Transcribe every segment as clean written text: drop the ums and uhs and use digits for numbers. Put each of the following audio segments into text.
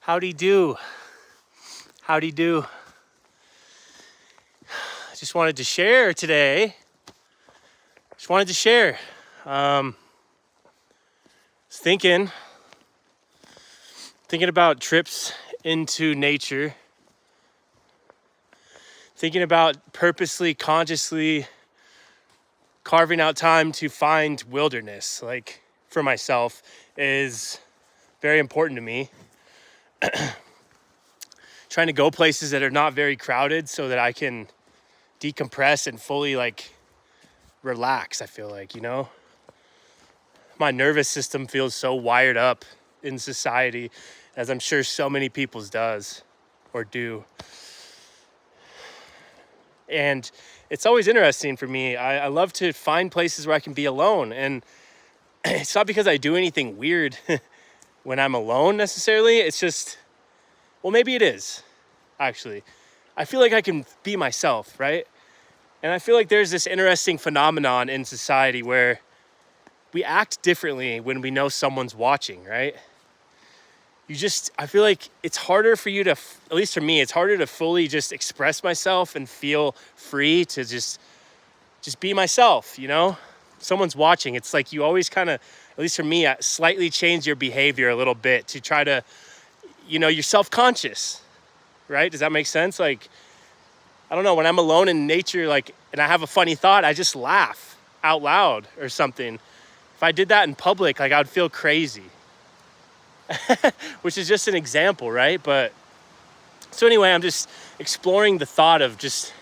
Howdy do. Howdy do. I just wanted to share today. Was thinking about trips into nature. Thinking about purposely, consciously carving out time to find wilderness, like for myself, is very important to me. Trying to go places that are not very crowded so that I can decompress and fully relax. I feel like, my nervous system feels so wired up in society, as I'm sure so many people's does or do. And it's always interesting for me. I love to find places where I can be alone. And it's not because I do anything weird when I'm alone necessarily. It's just, well, maybe it is, actually. I feel like I can be myself, right? And I feel like there's this interesting phenomenon in society where we act differently when we know someone's watching, right? I feel like it's harder for you to, at least for me, it's harder to fully just express myself and feel free to just be myself, Someone's watching. It's like you always kind of, at least for me, slightly change your behavior a little bit to try to, you're self-conscious, right? Does that make sense? I don't know, when I'm alone in nature, and I have a funny thought, I just laugh out loud or something. If I did that in public, I would feel crazy. Which is just an example, right? But so anyway, I'm just exploring the thought of just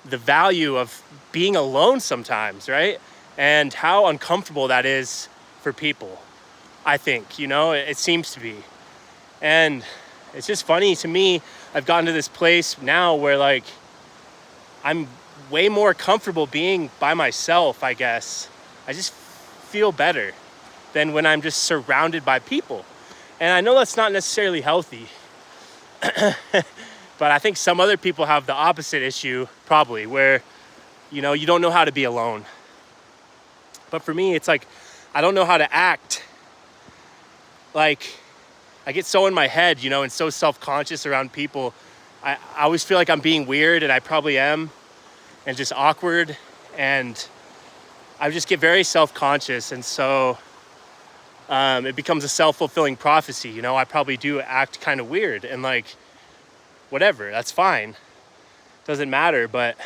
the value of being alone sometimes, right? And how uncomfortable that is for people, I think, it seems to be. And it's just funny to me, I've gotten to this place now where I'm way more comfortable being by myself, I guess. I just feel better than when I'm just surrounded by people. And I know that's not necessarily healthy, but I think some other people have the opposite issue, probably, where, you don't know how to be alone. But for me, it's I don't know how to act. I get so in my head, and so self-conscious around people. I always feel like I'm being weird, and I probably am, and just awkward, and I just get very self-conscious, and so it becomes a self-fulfilling prophecy. I probably do act kind of weird, and whatever, that's fine, doesn't matter. But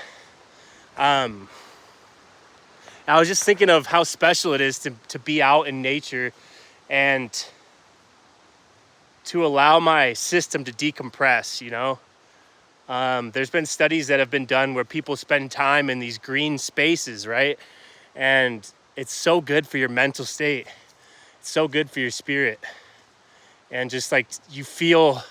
I was just thinking of how special it is to be out in nature and to allow my system to decompress. There's been studies that have been done where people spend time in these green spaces, right? And it's so good for your mental state. It's so good for your spirit. And just you feel,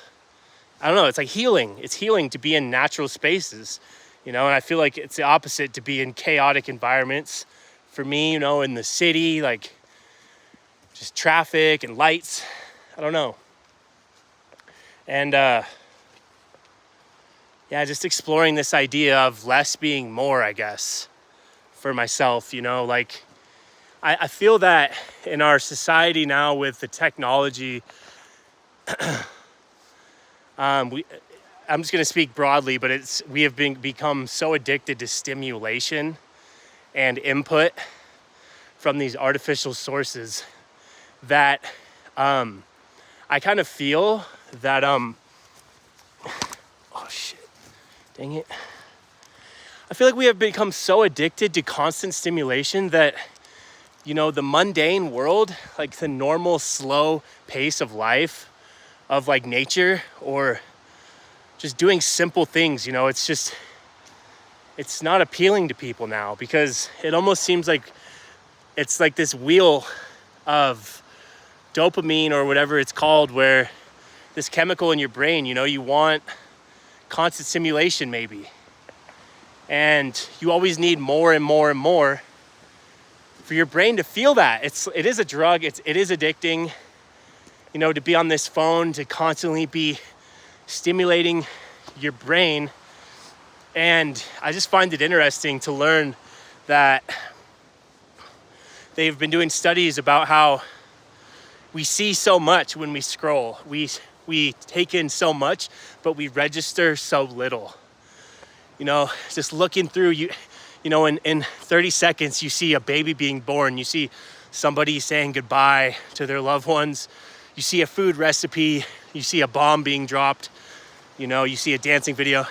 I don't know, it's healing. It's healing to be in natural spaces, and I feel like it's the opposite to be in chaotic environments. For me, in the city, just traffic and lights, I don't know. And just exploring this idea of less being more, I guess, for myself, I feel that in our society now with the technology, I'm just going to speak broadly, but we have become so addicted to stimulation and input from these artificial sources that I kind of feel that, oh shit, dang it. I feel like we have become so addicted to constant stimulation that, the mundane world, the normal slow pace of life, of nature, or just doing simple things, it's not appealing to people now, because it almost seems like it's this wheel of dopamine or whatever it's called, where this chemical in your brain, you want constant stimulation maybe. And you always need more and more and more for your brain to feel that. It is a drug, it is addicting, to be on this phone, to constantly be stimulating your brain. And I just find it interesting to learn that they've been doing studies about how we see so much when we scroll. We We take in so much, but we register so little. Just looking through in 30 seconds, you see a baby being born. You see somebody saying goodbye to their loved ones. You see a food recipe. You see a bomb being dropped. You see a dancing video.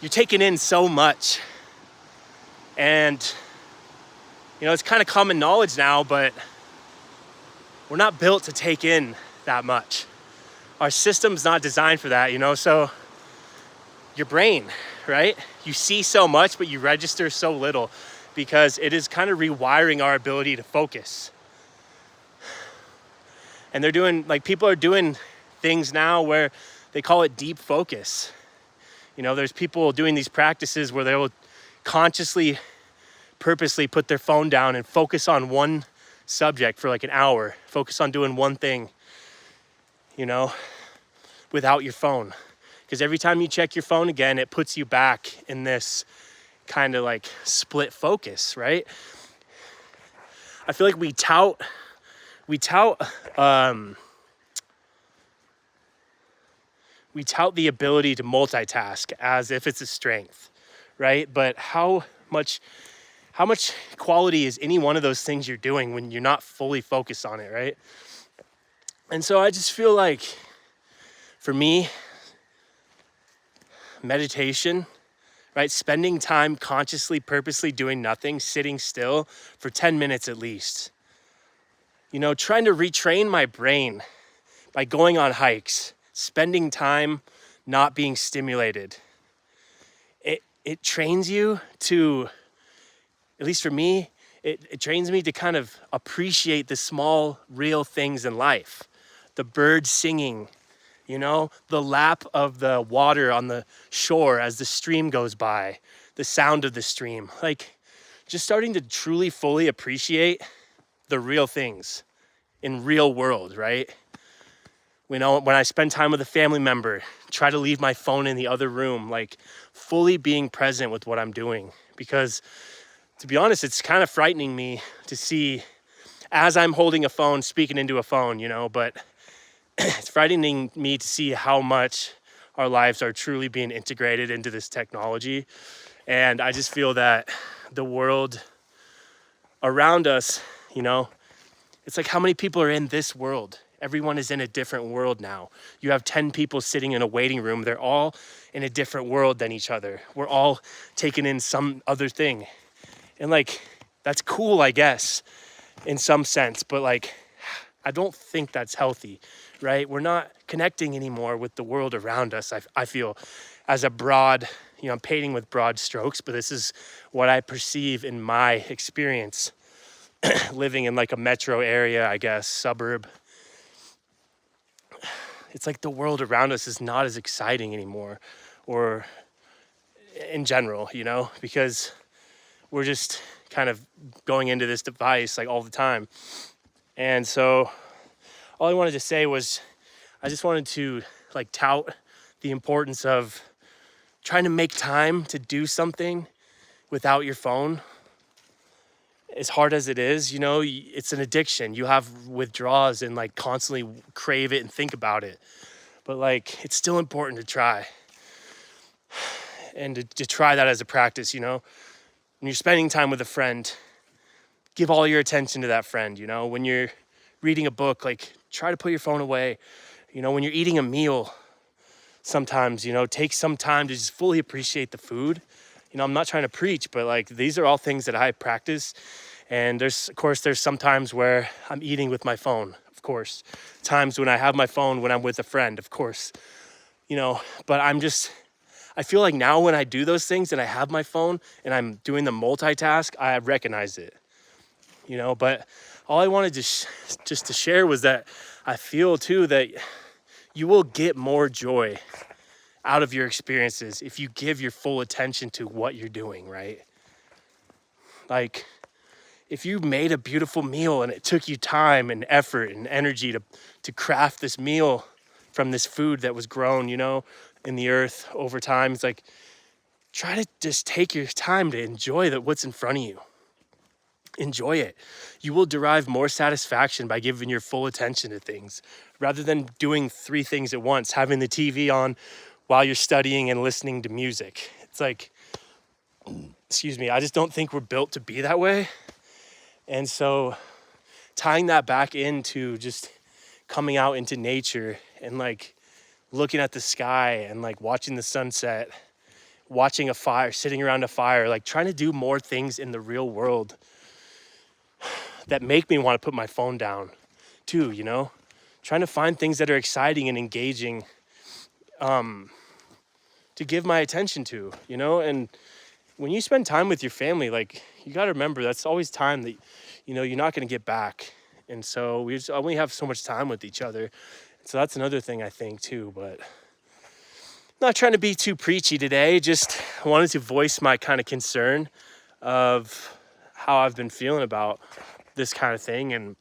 You're taking in so much. And, it's kind of common knowledge now, but we're not built to take in that much. Our system's not designed for that, so your brain, right? You see so much, but you register so little because it is kind of rewiring our ability to focus. And people are doing things now where they call it deep focus. There's people doing these practices where they will consciously, purposely put their phone down and focus on one subject for like an hour, focus on doing one thing, without your phone. Because every time you check your phone again, it puts you back in this kind of like split focus, right? I feel like we tout the ability to multitask as if it's a strength, right? But how much quality is any one of those things you're doing when you're not fully focused on it, right? And so I just feel like, for me, meditation, right? Spending time consciously, purposely doing nothing, sitting still for 10 minutes at least. Trying to retrain my brain by going on hikes, spending time not being stimulated. It trains you to, at least for me, it trains me to kind of appreciate the small, real things in life. The birds singing, the lap of the water on the shore as the stream goes by, the sound of the stream. Like, just starting to truly, fully appreciate the real things in real world, right? When I spend time with a family member, try to leave my phone in the other room, like fully being present with what I'm doing. Because to be honest, it's kind of frightening me to see, as I'm holding a phone, speaking into a phone, but it's frightening me to see how much our lives are truly being integrated into this technology. And I just feel that the world around us, it's like, how many people are in this world? Everyone is in a different world now. You have 10 people sitting in a waiting room. They're all in a different world than each other. We're all taking in some other thing. And like, that's cool, I guess, in some sense. But like, I don't think that's healthy, right? We're not connecting anymore with the world around us. I feel, as a broad, I'm painting with broad strokes, but this is what I perceive in my experience living in like a metro area, I guess, suburb. It's like the world around us is not as exciting anymore, or in general, because we're just kind of going into this device like all the time. And so all I wanted to say was, I just wanted to like tout the importance of trying to make time to do something without your phone. As hard as it is, it's an addiction. You have withdrawals and like constantly crave it and think about it. But like, it's still important to try. And to try that as a practice, when you're spending time with a friend, give all your attention to that friend. When you're reading a book, like, try to put your phone away. When you're eating a meal, sometimes, take some time to just fully appreciate the food. I'm not trying to preach, but like, these are all things that I practice. And there's some times where I'm eating with my phone, of course. Times when I have my phone when I'm with a friend, of course. But I feel like now when I do those things and I have my phone and I'm doing the multitask, I recognize it. But all I wanted just to share was that I feel too that you will get more joy out of your experiences if you give your full attention to what you're doing, right? Like, if you made a beautiful meal and it took you time and effort and energy to craft this meal from this food that was grown, in the earth over time, it's like, try to just take your time to enjoy what's in front of you. Enjoy it. You will derive more satisfaction by giving your full attention to things rather than doing 3 things at once, having the TV on while you're studying and listening to music. It's like, excuse me, I just don't think we're built to be that way. And so tying that back into just coming out into nature and like looking at the sky and like watching the sunset, watching a fire, sitting around a fire, like trying to do more things in the real world that make me want to put my phone down too, you know? Trying to find things that are exciting and engaging to give my attention to, you know? And when you spend time with your family, like you got to remember that's always time that, you know, you're not going to get back. And so we just only have so much time with each other. So that's another thing I think too, but not trying to be too preachy today. Just wanted to voice my kind of concern of how I've been feeling about this kind of thing. And,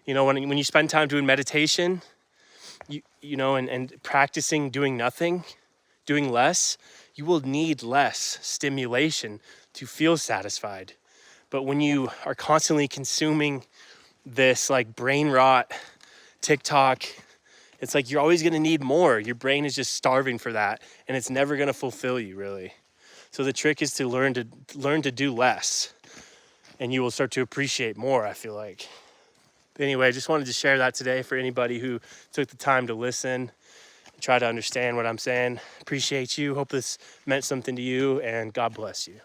you know, when you spend time doing meditation, you know, and practicing doing nothing, doing less, you will need less stimulation to feel satisfied. But when you are constantly consuming this like brain rot, TikTok, it's like you're always going to need more. Your brain is just starving for that, and it's never going to fulfill you really. So the trick is to learn to do less, and you will start to appreciate more, I feel like. But anyway, I just wanted to share that today for anybody who took the time to listen, try to understand what I'm saying. Appreciate you. Hope this meant something to you, and God bless you.